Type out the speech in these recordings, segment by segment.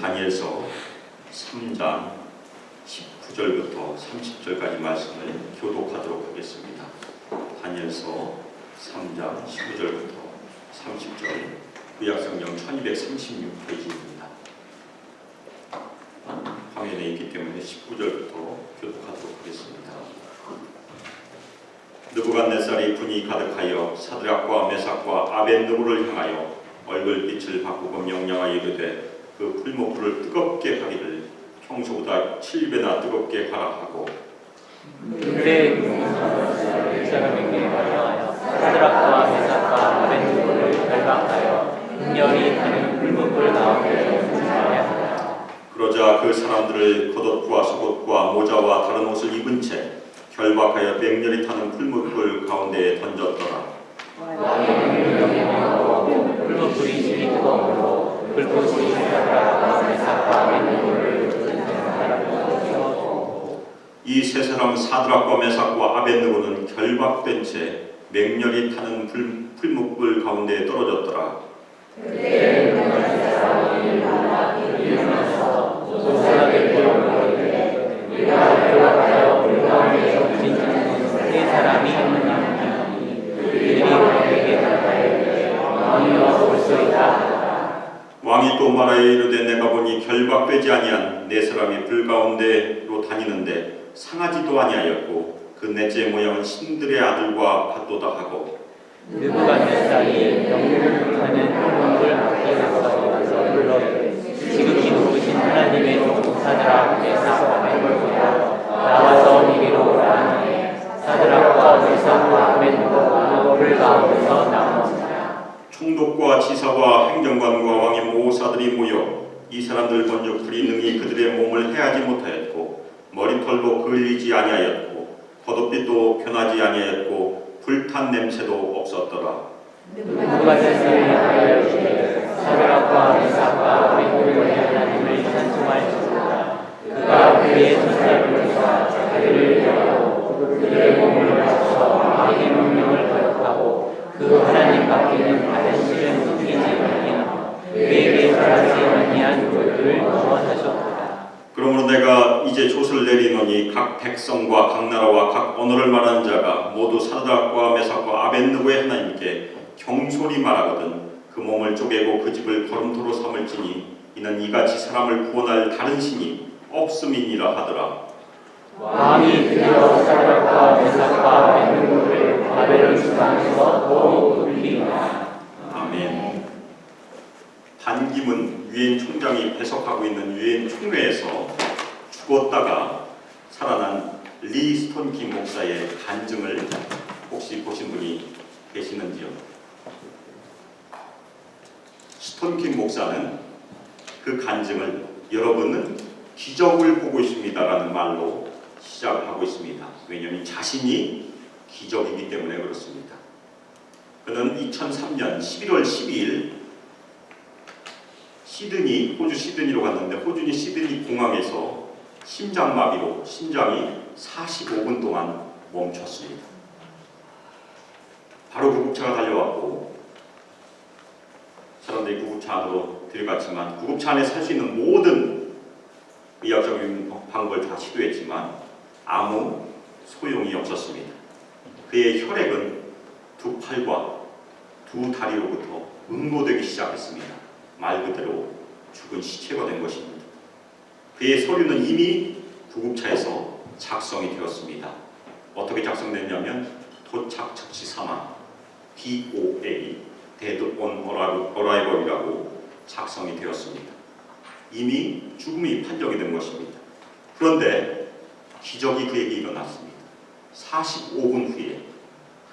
다니엘서 3장 19절부터 30절까지 말씀을 교독하도록 하겠습니다. 다니엘서 3장 19절부터 30절, 구약성경 1236페이지입니다. 화면에 있기 때문에 19절부터 교독하도록 하겠습니다. 느부갓네살이 분이 가득하여 사드락과 메삭과 아벳느고를 향하여 얼굴빛을 바꾸고 명령하여 이르되 그 풀목불을 뜨겁게 하기를 평소보다 7배나 뜨겁게 하라 하고, 그들의 사람에게 말하여 사드락과 메삭과 아벳느고를 결박하여 흑렬이 타는 풀목불 가운데서 죽이려 하라. 그러자 그 사람들을 겉옷과 속옷과 모자와 다른 옷을 입은 채 결박하여 맹렬히 타는 풀목불 가운데에 던졌더라. 풀목불이 질이 뜨거우므로 불꽃이 사드락과 메삭과 아벳느고를 이 세 사람 사드락과 메삭과 아벳느고는 결박된 채 맹렬히 타는 풀목불 가운데에 떨어졌더라. 그때 사람이 일어나서 소사하게 되어버리되 이가 결박하여 불 가운데서 부딪히는 세 사람이 있느니 그들이 왕에게 가까이 왕이 와서 올 수 있다. 왕이 또 말하여 이르되 내가 보니 결박되지 아니한 네 사람이 불 가운데로 다니는데 상하지도 아니하였고 그 넷째 모양은 신들의 아들과 같도다 하고, 느부갓네살이 영웅을 하는 풀목불 앞에 가서 불러 지극히 높으신 하나님의 종 사드락 메삭과 아벳느고야 나와서 이리로 오라 하니 사드락과 메삭과 아벳느고가 불 가운데서 나오니라. 총독과 지사와 행정관과 왕의 모사들이 모여 이 사람들 본즉 불이 능히 그들의 몸을 해하지 못하였고 머리털도 그을리지 아니하였고 겉옷빛도 변하지 아니하였고 불탄 냄새도 없었더라. 느부갓네살이 하여 사드락과 메삭과 아벳느고의 하나님을 찬송할지어다. 그가 그의 천사들과 자기를 대하고 그들의 몸을 맞춰 왕의 명령을 거역하고 그 하나님 밖에는 다른 신을 섬기지 아니하며 그에게 절하지 아니한 것들을 구원하셨도다. 그러므로 내가 이제 돛을 내리노니 각 백성과 각 나라와 각 언어를 말하는 자가 모두 사드락과 메삭과 아벳느고의 하나님께 경솔히 말하거든 그 몸을 쪼개고 그 집을 걸음토로 삼을지니 이는 이같이 사람을 구원할 다른 신이 없음이니라 하더라. 왕이 드디어 사드락과 메삭과 아벳느고를 바벨론 수방에서 더욱 높이리라. 아멘. 반김은 유엔 총장이 배석하고 있는 유엔 총회에서 죽었다가 살아난 리 스톤킴 목사의 간증을 혹시 보신 분이 계시는지요? 스톤킴 목사는 그 간증을 여러분은 기적을 보고 있습니다라는 말로 시작하고 있습니다. 왜냐하면 자신이 기적이기 때문에 그렇습니다. 그는 2003년 11월 12일 시드니, 호주 시드니로 갔는데 호주 시드니 공항에서 심장마비로 심장이 45분 동안 멈췄습니다. 바로 구급차가 달려왔고 사람들이 구급차 안으로 들어갔지만 구급차 안에 살 수 있는 모든 의학적인 방법을 다 시도했지만 아무 소용이 없었습니다. 그의 혈액은 두 팔과 두 다리로부터 응고되기 시작했습니다. 말 그대로 죽은 시체가 된 것입니다. 그의 서류는 이미 구급차에서 작성이 되었습니다. 어떻게 작성됐냐면 도착 즉시 사망 DOA Dead on Arrival이라고 작성이 되었습니다. 이미 죽음이 판정이 된 것입니다. 그런데 기적이 그에게 일어났습니다. 45분 후에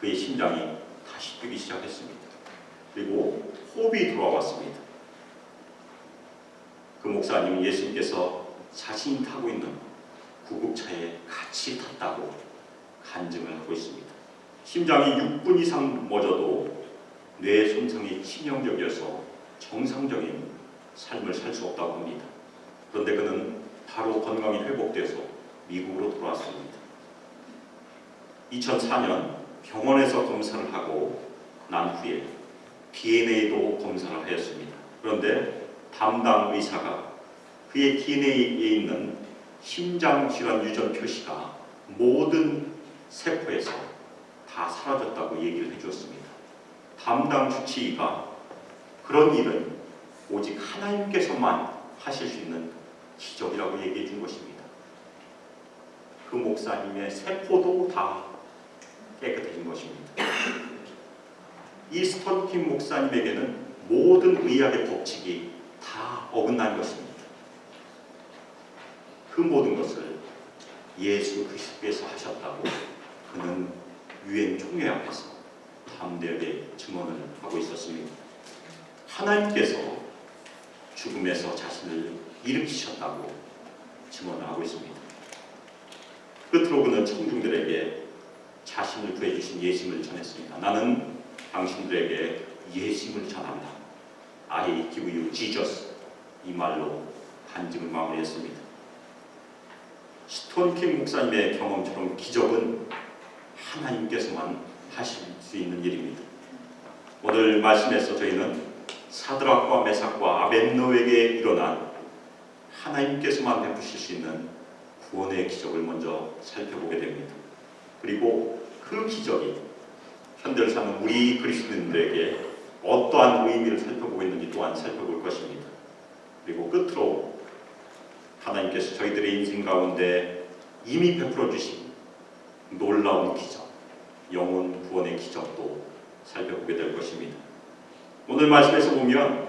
그의 심장이 다시 뛰기 시작했습니다. 그리고 호흡이 돌아왔습니다. 그 목사님은 예수님께서 자신이 타고 있는 구급차에 같이 탔다고 간증을 하고 있습니다. 심장이 6분 이상 멎어도 뇌 손상이 치명적이어서 정상적인 삶을 살 수 없다고 합니다. 그런데 그는 바로 건강이 회복돼서 미국으로 돌아왔습니다. 2004년 병원에서 검사를 하고 난 후에 DNA도 검사를 하였습니다. 그런데 담당 의사가 그의 DNA에 있는 심장 질환 유전 표시가 모든 세포에서 다 사라졌다고 얘기를 해주었습니다. 담당 주치의가 그런 일은 오직 하나님께서만 하실 수 있는 기적이라고 얘기해 준 것입니다. 그 목사님의 세포도 다 깨끗해진 것입니다. 이 스톤킴 목사님에게는 모든 의학의 법칙이 다 어긋난 것입니다. 그 모든 것을 예수 그리스도께서 하셨다고 그는 유엔 총회 앞에서 담대하게 증언을 하고 있었습니다. 하나님께서 죽음에서 자신을 일으키셨다고 증언을 하고 있습니다. 끝으로 그는 청중들에게 자신을 구해주신 예수님을 전했습니다. 나는 당신들에게 예수님을 전한다. I give you Jesus. 이 말로 간증을 마무리했습니다. 스톤킴 목사님의 경험처럼 기적은 하나님께서만 하실 수 있는 일입니다. 오늘 말씀에서 저희는 사드락과 메삭과 아벳노에게 일어난 하나님께서만 베푸실 수 있는 구원의 기적을 먼저 살펴보게 됩니다. 그리고 그 기적이 현대를 사는 우리 그리스도인들에게 어떠한 의미를 살펴보고 있는지 또한 살펴볼 것입니다. 그리고 끝으로 하나님께서 저희들의 인생 가운데 이미 베풀어 주신 놀라운 기적, 영혼 구원의 기적도 살펴보게 될 것입니다. 오늘 말씀에서 보면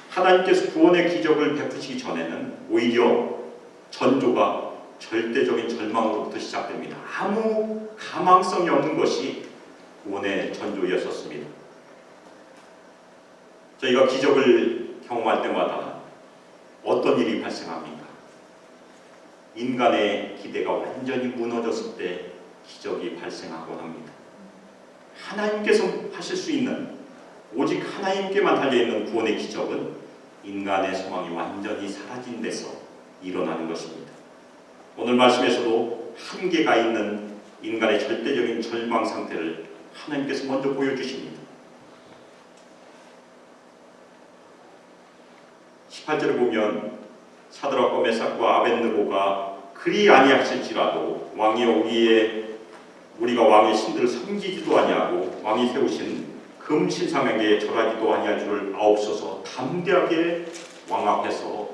하나님께서 구원의 기적을 베푸시기 전에는 오히려 전조가 절대적인 절망으로부터 시작됩니다. 아무 가망성이 없는 것이 구원의 전조였었습니다. 저희가 기적을 경험할 때마다 어떤 일이 발생합니까? 인간의 기대가 완전히 무너졌을 때 기적이 발생하곤 합니다. 하나님께서 하실 수 있는 오직 하나님께만 달려있는 구원의 기적은 인간의 소망이 완전히 사라진 데서 일어나는 것입니다. 오늘 말씀에서도 한계가 있는 인간의 절대적인 절망 상태를 하나님께서 먼저 보여주십니다. 18절을 보면 사드락과 메삭과 아벳느고가 그리 아니하실지라도 왕이여 우리가 왕의 신들을 섬기지도 아니하고 왕이 세우신 금신상에게 절하지도 아니할 줄을 아옵소서 담대하게 왕 앞에서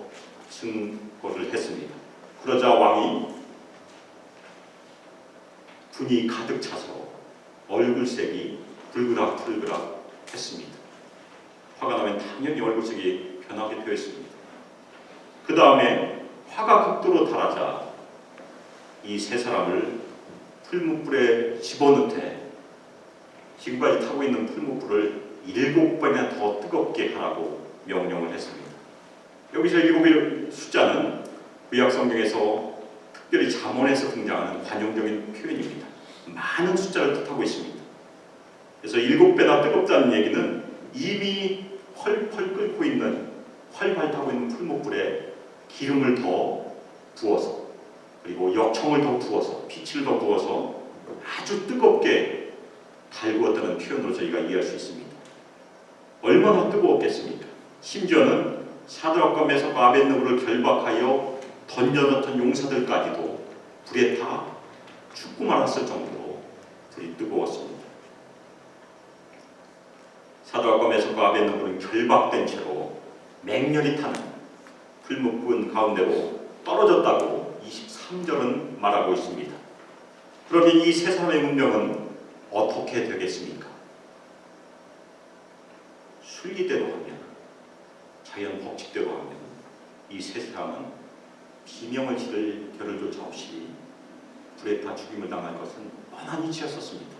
증거를 했습니다. 그러자 왕이 분이 가득 차서 얼굴색이 불그락 했습니다. 화가 나면 당연히 얼굴색이 변하게 되어 있습니다. 그 다음에 화가 극도로 달하자 이 세 사람을 풀무불에 집어넣되 지금까지 타고 있는 풀무불을 7번이나 더 뜨겁게 하라고 명령을 했습니다. 여기서 7의 숫자는 구약 성경에서 특별히 잠언에서 등장하는 관용적인 표현입니다. 많은 숫자를 뜻하고 있습니다. 그래서 7배나 뜨겁다는 얘기는 이미 펄펄 끓고 있는 활활 타고 있는 풀무불에 기름을 더 부어서 그리고 역청을 더 부어서 빛을 더 부어서 아주 뜨겁게 달구었다는 표현으로 저희가 이해할 수 있습니다. 얼마나 뜨거웠겠습니까? 심지어는 사드락과 메삭과 아벳느고를 결박하여 던져졌던 용사들까지도 불에 타 죽고 말았을 정도로 들이 뜨거웠습니다. 사드락과 메삭과 아벳느고는 결박된 채로 맹렬히 타는 풀무불 가운데로 떨어졌다고 23절은 말하고 있습니다. 그러면 이 세 사람의 운명은 어떻게 되겠습니까? 순리대로 하면, 자연 법칙대로 하면 이 세 사람은 비명을 지를 겨를조차 없이 불에 타 죽임을 당할 것은 뻔한 이치였었습니다.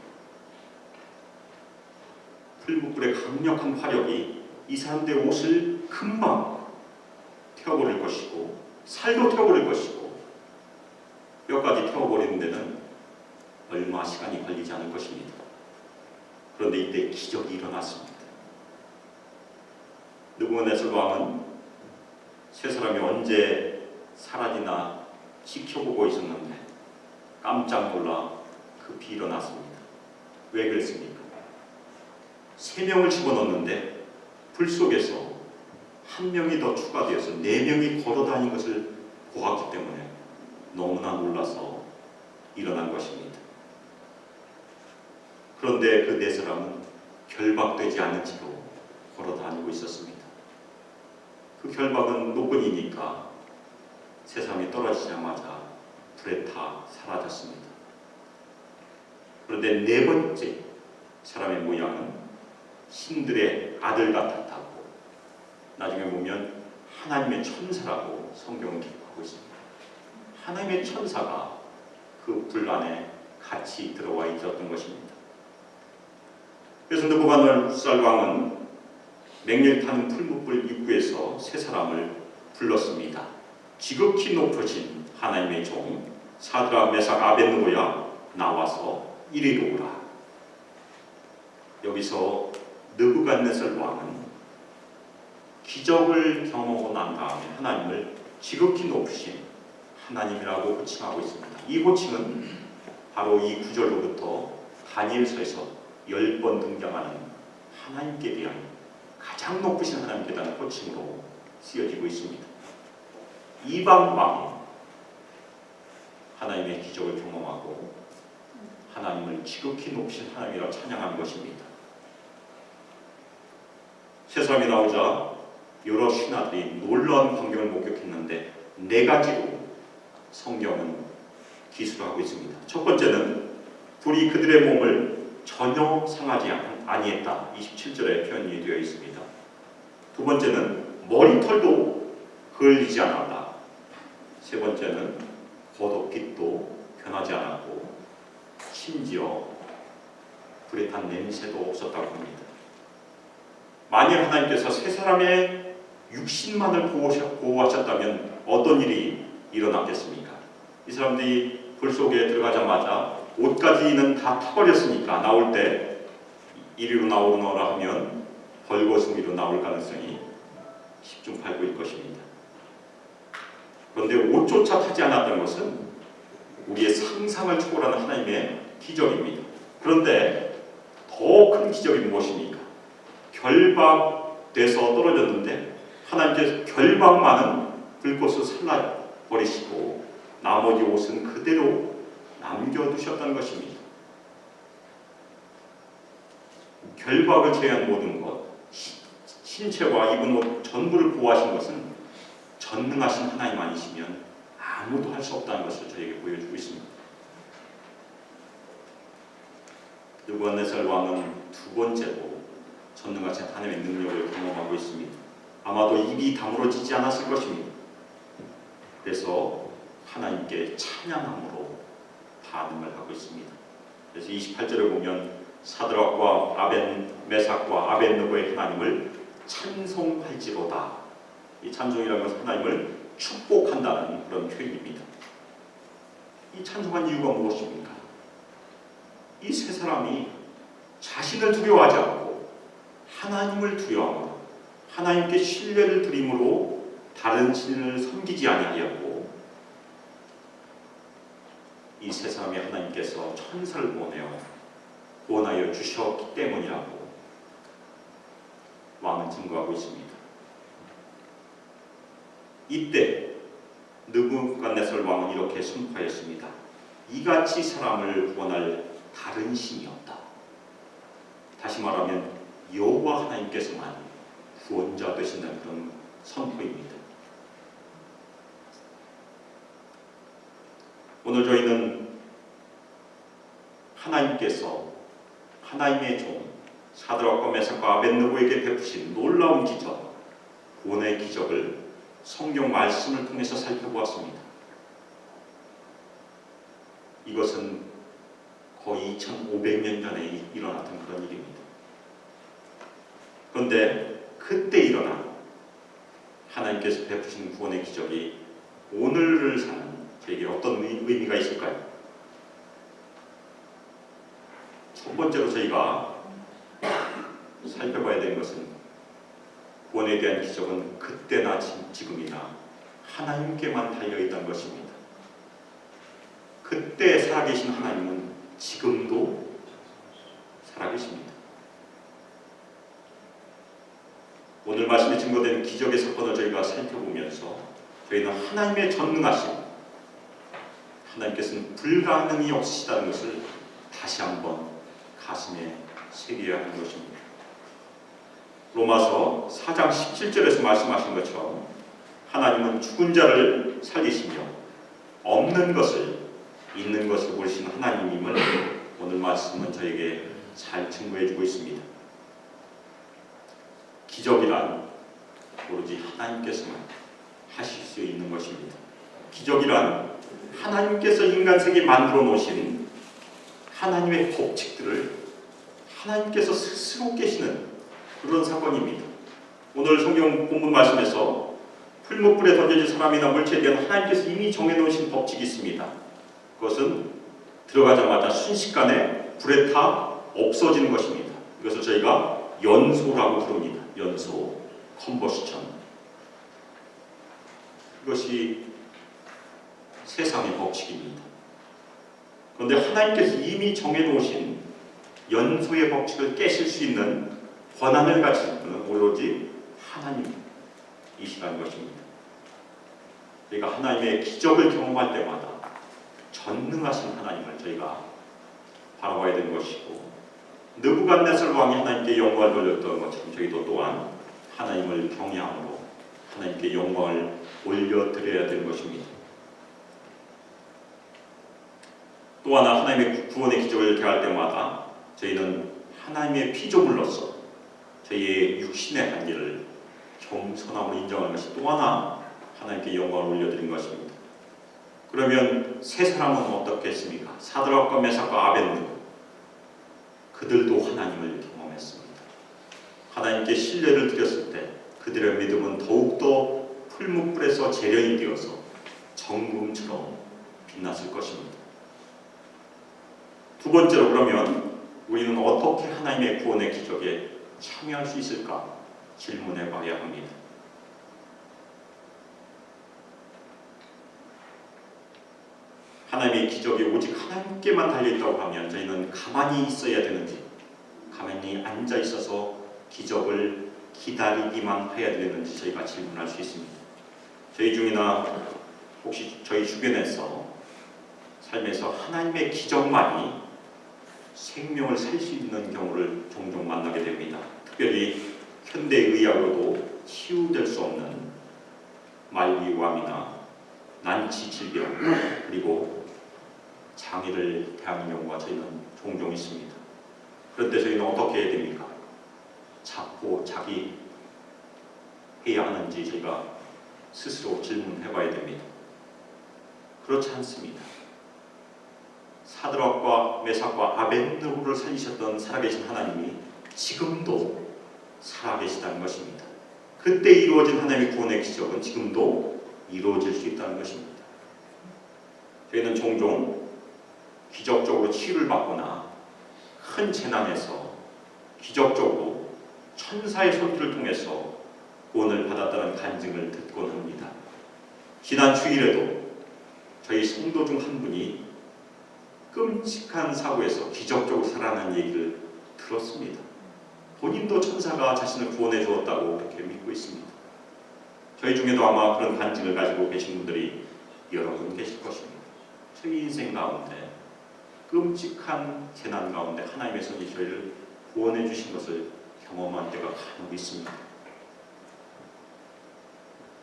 풀무불의 강력한 화력이 이 사람들의 옷을 금방 태워버릴 것이고 살도 태워버릴 것이고 뼈까지 태워버리는 데는 얼마 시간이 걸리지 않을 것입니다. 그런데 이때 기적이 일어났습니다. 느부갓네살 왕은 세 사람이 언제 사라지나 지켜보고 있었는데 깜짝 놀라 급히 일어났습니다. 왜 그랬습니까? 3명을 집어넣었는데 불 속에서 한 명이 더 추가되어서 4명이 걸어다닌 것을 보았기 때문에 너무나 놀라서 일어난 것입니다. 그런데 그 4사람은 결박되지 않은 채로 걸어다니고 있었습니다. 그 결박은 노끈이니까 세상이 떨어지자마자 불에 타 사라졌습니다. 그런데 4번째 사람의 모양은 신들의 아들 같았다고, 나중에 보면 하나님의 천사라고 성경은 기록하고 있습니다. 하나님의 천사가 그 불 안에 같이 들어와 있었던 것입니다. 그래서 느부갓네살 왕은 맹렬히 타는 풀무불 입구에서 3사람을 불렀습니다. 지극히 높으신 하나님의 종 사드락 메삭 아벳느고야, 나와서 이리로 오라. 여기서 느부갓네살 왕은 기적을 경험하고 난 다음에 하나님을 지극히 높으신 하나님이라고 호칭하고 있습니다. 이 호칭은 바로 이 구절로부터 다니엘서에서 10번 등장하는 하나님께 대한, 가장 높으신 하나님께 대한 호칭으로 쓰여지고 있습니다. 이방 왕이 하나님의 기적을 경험하고 하나님을 지극히 높이신 하나님이라고 찬양하는 것입니다. 3사람이 나오자 여러 신하들이 놀라운 광경을 목격했는데 4가지로 성경은 기술하고 있습니다. 첫 번째는 불이 그들의 몸을 전혀 상하지 아니했다. 27절에 표현이 되어 있습니다. 두 번째는 머리털도 그을리지 않았다. 세 번째는 겉옷깃도 변하지 않았고 심지어 불에 탄 냄새도 없었다고 합니다. 만약 하나님께서 3사람의 육신만을 보호하셨다면 어떤 일이 일어났겠습니까? 이 사람들이 불 속에 들어가자마자 옷까지는 다 타버렸으니까 나올 때 이리로 나오너라 하면 벌거숭이로 나올 가능성이 10중 8구일 것입니다. 그런데 옷조차 타지 않았다는 것은 우리의 상상을 초월하는 하나님의 기적입니다. 그런데 더 큰 기적이 무엇입니까? 결박돼서 떨어졌는데 하나님께서 결박만은 불꽃을 살라버리시고 나머지 옷은 그대로 남겨두셨다는 것입니다. 결박을 제외한 모든 것, 신체와 입은 옷 전부를 보호하신 것은 전능하신 하나님 아니시면 아무도 할 수 없다는 것을 저에게 보여주고 있습니다. 느부갓네살 왕은 2번째로 전능하신 하나님의 능력을 경험하고 있습니다. 아마도 입이 다물어지지 않았을 것입니다. 그래서 하나님께 찬양함으로 반응을 하고 있습니다. 그래서 28절에 보면 사드락과 메삭과 아벳느고의 하나님을 찬송할지로다. 이 찬송이라는 것은 하나님을 축복한다는 그런 표현입니다. 이 찬송한 이유가 무엇입니까? 이 3사람이 자신을 두려워하지 않고 하나님을 두려워하고 하나님께 신뢰를 드림으로 다른 신을 섬기지 아니하였고, 이 3사람이 하나님께서 천사를 구원하여 주셨기 때문이라고 왕은 증거하고 있습니다. 이때 느부갓네살 왕은 이렇게 선포하였습니다. 이같이 사람을 구원할 다른 신이 없다. 다시 말하면 여호와 하나님께서만 구원자 되신다는 그런 선포입니다. 오늘 저희는 하나님께서 하나님의 종 사드락과 메삭과 아벳느고에게 베푸신 놀라운 기적, 구원의 기적을 성경 말씀을 통해서 살펴보았습니다. 이것은 거의 2500년 전에 일어났던 그런 일입니다. 그런데 그때 일어난 하나님께서 베푸신 구원의 기적이 오늘을 사는 저에게 어떤 의미가 있을까요? 첫 번째로 저희가 살펴봐야 되는 것은 구원에 대한 기적은 그때나 지금이나 하나님께만 달려있다는 것입니다. 그때 살아계신 하나님은 지금도 살아계십니다. 오늘 오늘 말씀에 증거된 기적의 사건을 저희가 살펴보면서 저희는 하나님의 전능하심, 하나님께서는 불가능이 없으시다는 것을 다시 한번 가슴에 새겨야 하는 것입니다. 로마서 4장 17절에서 말씀하신 것처럼 하나님은 죽은 자를 살리시며 없는 것을 있는 것을 보시는 하나님임을 오늘 말씀은 저에게 잘 증거해주고 있습니다. 기적이란 오로지 하나님께서만 하실 수 있는 것입니다. 기적이란 하나님께서 인간 세계 만들어 놓으신 하나님의 법칙들을 하나님께서 스스로 깨시는 그런 사건입니다. 오늘 성경 본문 말씀에서 풀무불에 던져진 사람이나 물체에 대한 하나님께서 이미 정해놓으신 법칙이 있습니다. 그것은 들어가자마자 순식간에 불에 타 없어지는 것입니다. 이것을 저희가 연소라고 부릅니다. 연소, 컨버션. 이것이 세상의 법칙입니다. 그런데 하나님께서 이미 정해놓으신 연소의 법칙을 깨실 수 있는 권한을 가진 분은 오로지 하나님이시라는 것입니다. 저희가 하나님의 기적을 경험할 때마다 전능하신 하나님을 저희가 바라봐야 되는 것이고, 느부갓네살 왕이 하나님께 영광을 돌렸던 것처럼 저희도 또한 하나님을 경외함으로 하나님께 영광을 올려드려야 되는 것입니다. 또 하나 하나님의 구원의 기적을 대할 때마다 저희는 하나님의 피조물로서 저희의 육신의 한계를 겸손함으로 인정하는 것이 또 하나 하나님께 영광을 올려드린 것입니다. 그러면 세 사람은 어떻겠습니까? 사드락과 메삭과 아벳느고, 그들도 하나님을 경험했습니다. 하나님께 신뢰를 드렸을 때 그들의 믿음은 더욱더 풀무불에서 재련이 되어서 정금처럼 빛났을 것입니다. 두 번째로, 그러면 우리는 어떻게 하나님의 구원의 기적에 참여할 수 있을까 질문해 봐야 합니다. 하나님의 기적이 오직 하나님께만 달려있다고 하면 저희는 가만히 있어야 되는지, 가만히 앉아 있어서 기적을 기다리기만 해야 되는지 저희가 질문할 수 있습니다. 저희 중이나 혹시 저희 주변에서 삶에서 하나님의 기적만이 생명을 살 수 있는 경우를 종종 만나게 됩니다. 특별히 현대의학으로도 치유될 수 없는 말기암이나 난치 질병, 그리고 장애를 대하는 경우가 저희는 종종 있습니다. 그럴 때 저희는 어떻게 해야 됩니까? 자꾸 자기 해야 하는지 저희가 스스로 질문해 봐야 됩니다. 그렇지 않습니다. 사드락과 메삭과 아벳느고를 살리셨던 살아계신 하나님이 지금도 살아계시다는 것입니다. 그때 이루어진 하나님의 구원의 기적은 지금도 이루어질 수 있다는 것입니다. 저희는 종종 기적적으로 치유를 받거나 큰 재난에서 기적적으로 천사의 손길을 통해서 구원을 받았다는 간증을 듣곤 합니다. 지난 주일에도 저희 성도 중 한 분이 끔찍한 사고에서 기적적으로 살아난 얘기를 들었습니다. 본인도 천사가 자신을 구원해 주었다고 그렇게 믿고 있습니다. 저희 중에도 아마 그런 간증을 가지고 계신 분들이 여러 분 계실 것입니다. 저희 인생 가운데 끔찍한 재난 가운데 하나님의 손이 저희를 구원해 주신 것을 경험한 때가 간혹 있습니다.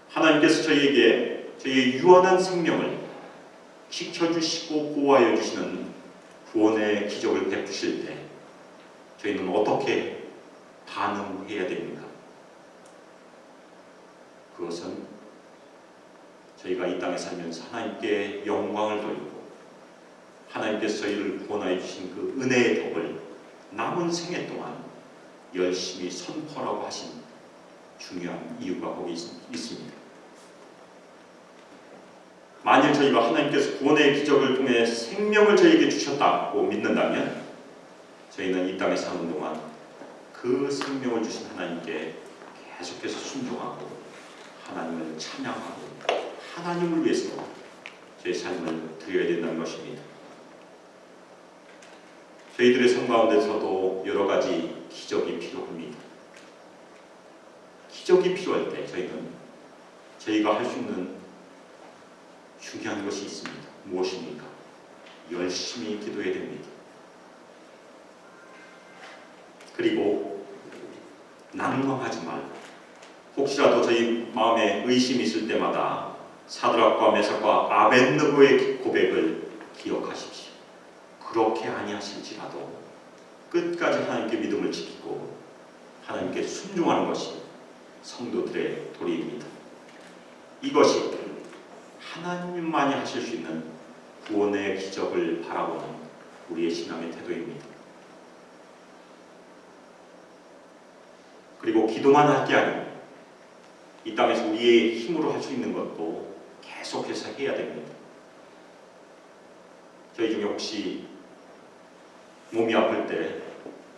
하나님께서 저희에게 저희의 유한한 생명을 지켜주시고 보호하여 주시는 구원의 기적을 베푸실 때 저희는 어떻게 반응해야 됩니까? 그것은 저희가 이 땅에 살면서 하나님께 영광을 돌리고 하나님께서 저희를 구원하여 주신 그 은혜의 덕을 남은 생애 동안 열심히 선포하라고 하신 중요한 이유가 거기 있습니다. 만일 저희가 하나님께서 구원의 기적을 통해 생명을 저희에게 주셨다고 믿는다면 저희는 이 땅에 사는 동안 그 생명을 주신 하나님께 계속해서 순종하고 하나님을 찬양하고 하나님을 위해서 저희 삶을 드려야 된다는 것입니다. 저희들의 삶 가운데서도 여러 가지 기적이 필요합니다. 기적이 필요할 때 저희가 할 수 있는 중요한 것이 있습니다. 무엇입니까? 열심히 기도해야 됩니다. 그리고 난감하지 말고 혹시라도 저희 마음에 의심이 있을 때마다 사드락과 메삭과 아벳느고의 고백을 기억하십시오. 그렇게 아니하실지라도 끝까지 하나님께 믿음을 지키고 하나님께 순종하는 것이 성도들의 도리입니다. 이것이 하나님만이 하실 수 있는 구원의 기적을 바라보는 우리의 신앙의 태도입니다. 그리고 기도만 할 게 아니고 이 땅에서 우리의 힘으로 할 수 있는 것도 계속해서 해야 됩니다. 저희 중에 혹시 몸이 아플 때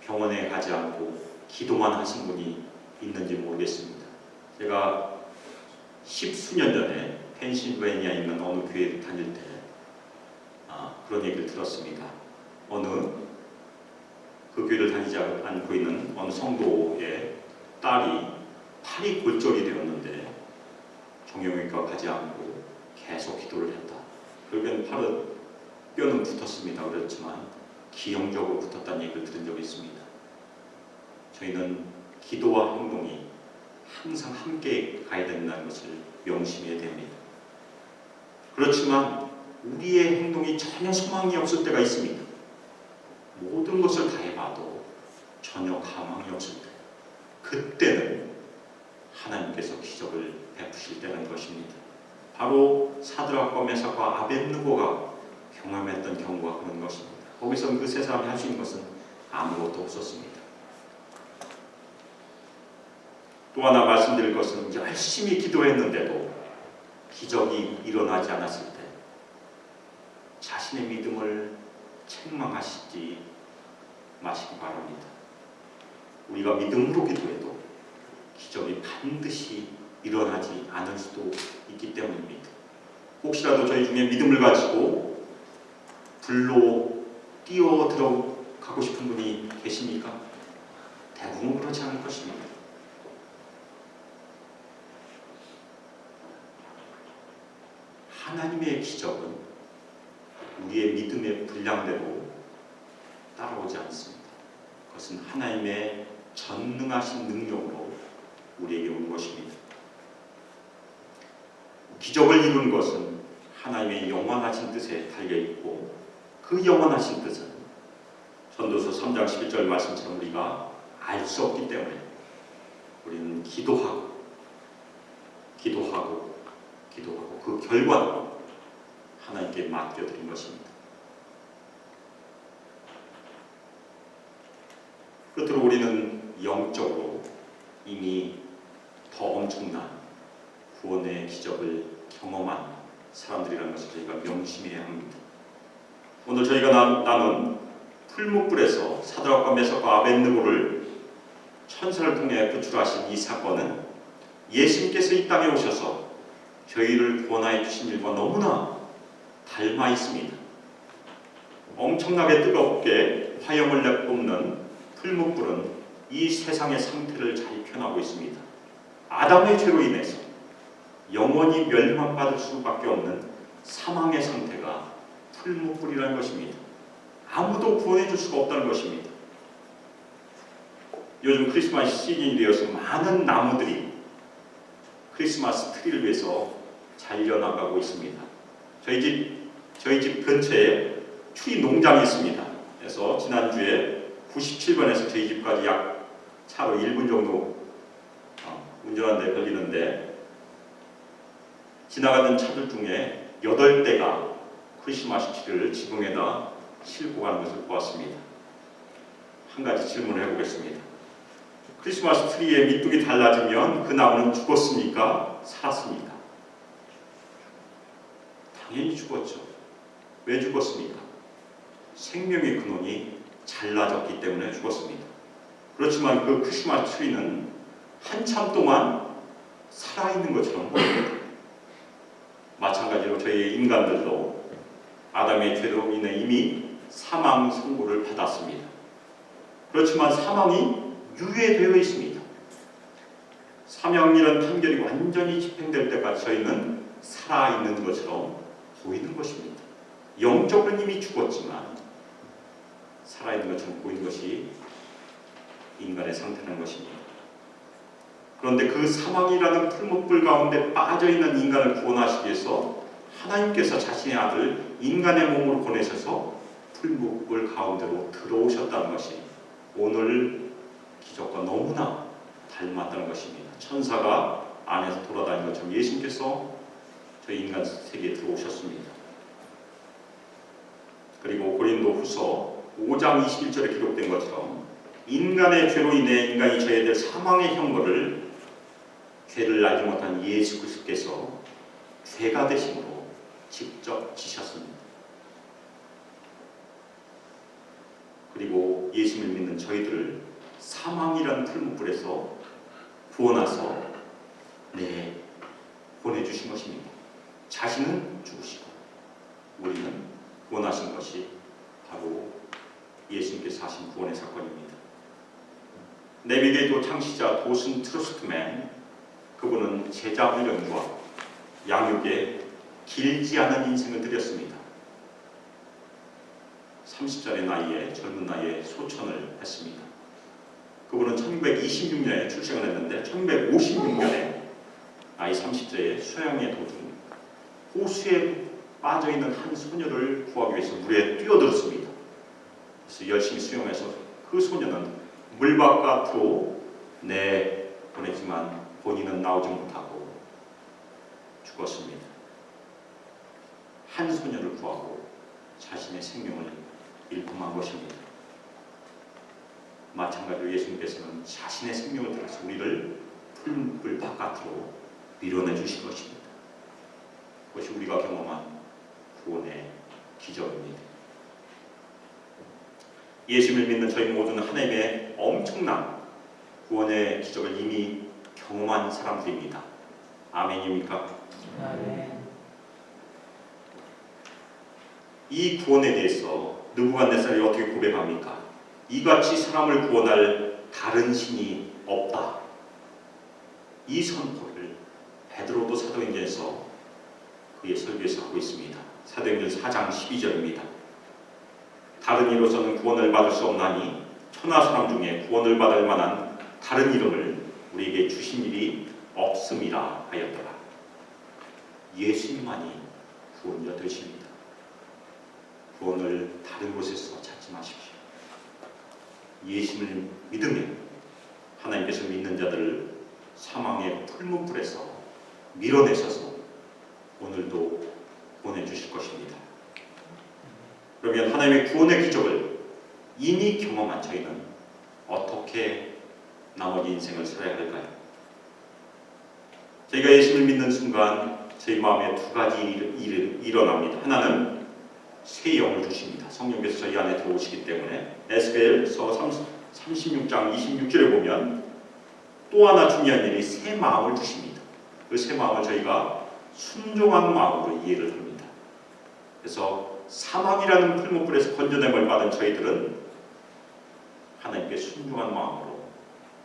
병원에 가지 않고 기도만 하신 분이 있는지 모르겠습니다. 제가 10수년 전에 펜실베니아에 있는 어느 교회를 다닐 때 그런 얘기를 들었습니다. 어느 그 교회를 다니지 않고 있는 어느 성도의 딸이 팔이 골절이 되었는데 정형외과 가지 않고 계속 기도를 했다. 결국엔 뼈는 붙었습니다. 그렇지만 기형적으로 붙었다는 얘기를 들은 적이 있습니다. 저희는 기도와 행동이 항상 함께 가야 된다는 것을 명심해야 됩니다. 그렇지만 우리의 행동이 전혀 소망이 없을 때가 있습니다. 모든 것을 다 해봐도 전혀 가망이 없을 때, 그때는 하나님께서 기적을 베푸실 때라는 것입니다. 바로 사드락과 메삭과 아벳느고가 경험했던 경우가 그런 것입니다. 거기서 그 세 사람이 할 수 있는 것은 아무것도 없었습니다. 또 하나 말씀드릴 것은 열심히 기도했는데도 기적이 일어나지 않았을 때 자신의 믿음을 책망하시지 마시기 바랍니다. 우리가 믿음으로 기도해도 기적이 반드시 일어나지 않을 수도 있기 때문입니다. 혹시라도 저희 중에 믿음을 가지고 불로 뛰어 들어가고 싶은 분이 계십니까? 대부분 그렇지 않을 것입니다. 하나님의 기적은 우리의 믿음의 분량대로 따라오지 않습니다. 그것은 하나님의 전능하신 능력으로 우리에게 온 것입니다. 기적을 이룬 것은 하나님의 영원하신 뜻에 달려있고 그 영원하신 뜻은 전도서 3장 11절 말씀처럼 우리가 알 수 없기 때문에 우리는 기도하고 그 결과는 하나님께 맡겨드린 것입니다. 끝으로 우리는 영적으로 이미 더 엄청난 구원의 기적을 경험한 사람들이라는 것을 저희가 명심해야 합니다. 오늘 저희가 나눈 풀무불에서 사드락과 메삭과 아벳느고를 천사를 통해 구출하신 이 사건은 예수님께서 이 땅에 오셔서 저희를 구원하여 주신 일과 너무나 닮아 있습니다. 엄청나게 뜨겁게 화염을 내뿜는 풀무불은 이 세상의 상태를 잘 표현하고 있습니다. 아담의 죄로 인해서 영원히 멸망받을 수밖에 없는 사망의 상태가 풀무불이라는 것입니다. 아무도 구원해 줄 수가 없다는 것입니다. 요즘 크리스마스 시즌이 되어서 많은 나무들이 크리스마스 트리를 위해서 잘려나가고 있습니다. 저희 집 근처에 추위 농장이 있습니다. 그래서 지난주에 97번에서 저희 집까지 약 차로 1분 정도 운전하는 데 걸리는데 지나가는 차들 중에 8대가 크리스마스 트리를 지붕에다 싣고 가는 것을 보았습니다. 한 가지 질문을 해보겠습니다. 크리스마스 트리의 밑둥이 달라지면 그 나무는 죽었습니까? 살았습니까? 당연히 죽었죠. 왜 죽었습니까? 생명의 근원이 잘라졌기 때문에 죽었습니다. 그렇지만 그 크리스마스 트리는 한참 동안 살아있는 것처럼 보입니다. 마찬가지로 저희 인간들도 아담의 죄로 인해 이미 사망 선고를 받았습니다. 그렇지만 사망이 유예되어 있습니다. 사명이라는 판결이 완전히 집행될 때까지 저희는 살아있는 것처럼 보이는 것입니다. 영적으로는 이미 죽었지만 살아있는 것처럼 보이는 것이 인간의 상태라는 것입니다. 그런데 그 사망이라는 풀무불 가운데 빠져있는 인간을 구원하시기 위해서 하나님께서 자신의 아들 인간의 몸으로 보내셔서 풀무불 가운데로 들어오셨다는 것이 오늘 기적과 너무나 닮았다는 것입니다. 천사가 안에서 돌아다니는 것처럼 예수님께서 저희 인간 세계에 들어오셨습니다. 그리고 고린도후서 5장 21절에 기록된 것처럼 인간의 죄로 인해 인간이 져야 될 사망의 형벌을 죄를 알지 못한 예수 그리스도께서 죄가 되심으로 직접 지셨습니다. 그리고 예수를 믿는 저희들을 사망이라는 풀무불에서 구원하서 보내주신 것입니다. 자신은 죽으시고 우리는 구원하신 것이 바로 예수님께서 하신 구원의 사건입니다. 내비게이터 창시자 도슨 트루스트맨, 그분은 제자 훈련과 양육에 길지 않은 인생을 드렸습니다. 30살의 나이에, 젊은 나이에 소천을 했습니다. 그분은 1926년에 출생을 했는데 1956년에 나이 30세에 수양의 도중 호수에 빠져있는 한 소녀를 구하기 위해서 물에 뛰어들었습니다. 그래서 열심히 수영해서 그 소녀는 물 바깥으로 보냈지만 본인은 나오지 못하고 죽었습니다. 한 소녀를 구하고 자신의 생명을 잃고 만 것입니다. 마찬가지로 예수님께서는 자신의 생명을 들여서 우리를 풀무불 바깥으로 밀어내 주신 것입니다. 그것이 우리가 경험한 구원의 기적입니다. 예수님을 믿는 저희 모두는 하나님의 엄청난 구원의 기적을 이미 경험한 사람들입니다. 아멘입니까? 아멘. 이 구원에 대해서 느부갓네살이 어떻게 고백합니까? 이같이 사람을 구원할 다른 신이 없다. 이 선포를 베드로도 사도행전에서 그의 설교에서 하고 있습니다. 사도행전 4장 12절입니다. 다른 이로서는 구원을 받을 수 없나니 천하 사람 중에 구원을 받을 만한 다른 이름을 우리에게 주신 일이 없음이라 하였더라. 예수님만이 구원자 되십니다. 구원을 다른 곳에서 찾지 마십시오. 예수님을 믿으면 하나님께서 믿는 자들을 사망의 풀무불에서 밀어내셔서 오늘도 보내주실 것입니다. 그러면 하나님의 구원의 기적을 이미 경험한 저희는 어떻게 나머지 인생을 살아야 할까요? 저희가 예수를 믿는 순간 저희 마음에 두 가지 일이 일어납니다. 하나는 새 영을 주십니다. 성령께서 저희 안에 들어오시기 때문에 에스겔서 36장 26절에 보면 또 하나 중요한 일이 새 마음을 주십니다. 그 새 마음을 저희가 순종한 마음으로 이해를 합니다. 그래서 사망이라는 풀무불에서 건져냄을 받은 저희들은 하나님께 순종한 마음으로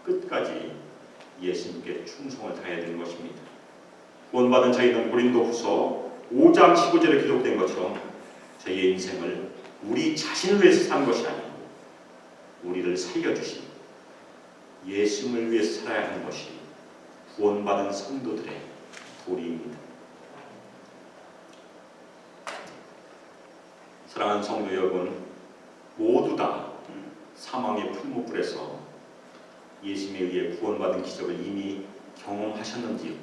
끝까지 예수님께 충성을 다해야 되는 것입니다. 구원받은 저희는 고린도후서 5장 15절에 기록된 것처럼 저희의 인생을 우리 자신을 위해서 산 것이 아니고 우리를 살려주신 예수님을 위해서 살아야 하는 것이 구원받은 성도들의 도리입니다. 사랑하는 성도 여러분, 모두 다 사망의 풀무불에서 예수님에 의해 구원받은 기적을 이미 경험하셨는지요?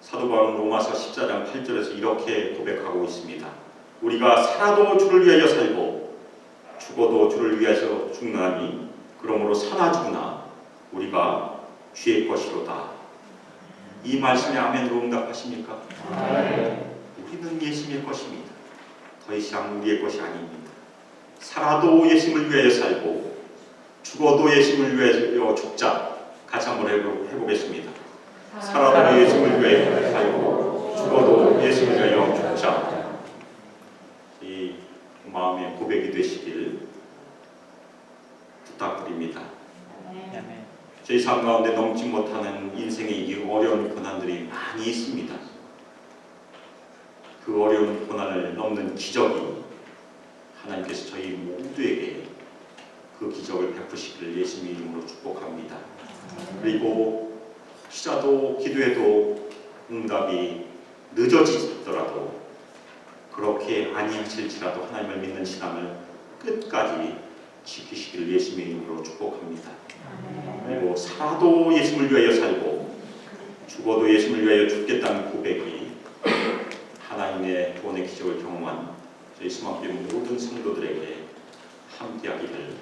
사도 바울은 로마서 14장 8절에서 이렇게 고백하고 있습니다. 우리가 살아도 주를 위하여 살고 죽어도 주를 위하여 죽나니 그러므로 사나 죽으나 우리가 주의 것이로다. 이 말씀에 아멘으로 응답하십니까? 우리는 예수님의 것입니다. 더 이상 우리의 것이 아닙니다. 살아도 예수님을 위하여 살고 죽어도 예수님을 위하여 죽자. 같이 한번 해보겠습니다. 살아도 예수님을 위하여 살고 죽어도 예수님을 위하여 죽자. 이 마음의 고백이 되시길 부탁드립니다. 저희 삶 가운데 넘지 못하는 인생의 이 어려운 고난들이 많이 있습니다. 그 어려운 고난을 넘는 기적이 하나님께서 저희 모두에게 그 기적을 베푸시기를 예수님의 이름으로 축복합니다. 그리고 혹시라도 기도해도 응답이 늦어지더라도 그렇게 아니하실지라도 하나님을 믿는 신앙을 끝까지 지키시기를 예수님의 이름으로 축복합니다. 그리고 살아도 예수님을 위하여 살고 죽어도 예수님을 위하여 죽겠다는 고백이 하나님의 구원의 기적을 경험한 저희 수막교회 모든 성도들에게 함께하기를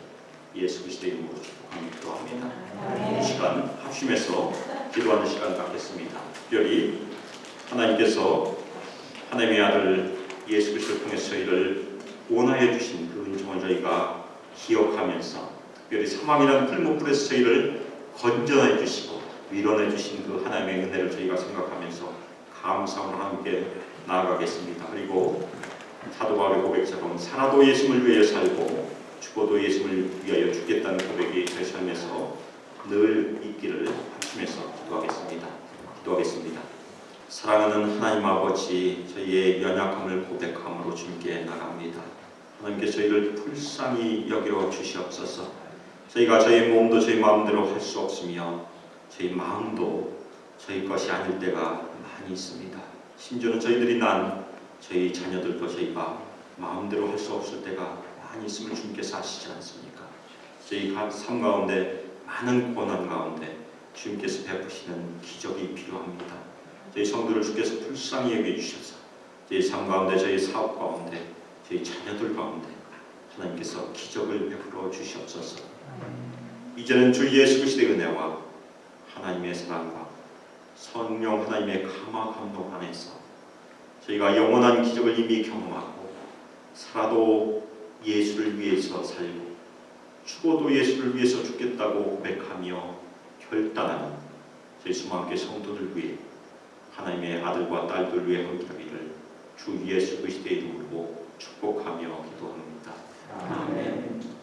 예수 그리스도의 이름으로 축복합니다. 이 시간 합심해서 기도하는 시간 갖겠습니다. 특별히 하나님께서 하나님의 아들 예수 그리스도를 통해서 저희를 구원하여 주신 그 은총을 저희가 기억하면서 특별히 사망이라는 풀무불에서 저희를 건져내 주시고 밀어내 주신 그 하나님의 은혜를 저희가 생각하면서 감사함으로 함께 나아가겠습니다. 그리고 사도 바울의 고백처럼 살아도 예수님을 위하여 살고 죽어도 예수님을 위하여 죽겠다는 고백이 저희 삶에서 늘 있기를 합심해서 기도하겠습니다. 사랑하는 하나님 아버지, 저희의 연약함을 고백함으로 주님께 나갑니다. 하나님께 저희를 불쌍히 여겨 주시옵소서. 저희가 저희 몸도 저희 마음대로 할 수 없으며 저희 마음도 저희 것이 아닐 때가 많이 있습니다. 심지어는 저희들이 난 저희 자녀들도 저희가 마음대로 할 수 없을 때가 많이 있음을 주님께서 아시지 않습니까? 저희 삶 가운데 많은 고난 가운데 주님께서 베푸시는 기적이 필요합니다. 저희 성도를 주께서 불쌍히 여겨주셔서 저희 삶 가운데 저희 사업 가운데 저희 자녀들 가운데 하나님께서 기적을 베풀어 주시옵소서. 이제는 주 예수 그리스도의 은혜와 하나님의 사랑과 성령 하나님의 감화 감동 안에서 저희가 영원한 기적을 이미 경험하고 살아도 예수를 위해서 살고 죽어도 예수를 위해서 죽겠다고 고백하며 결단하는 저희 수많은 성도들 위해 하나님의 아들과 딸들 위해 함께하기를 주 예수 그리스도의 이름으로 축복하며 기도합니다. 아멘.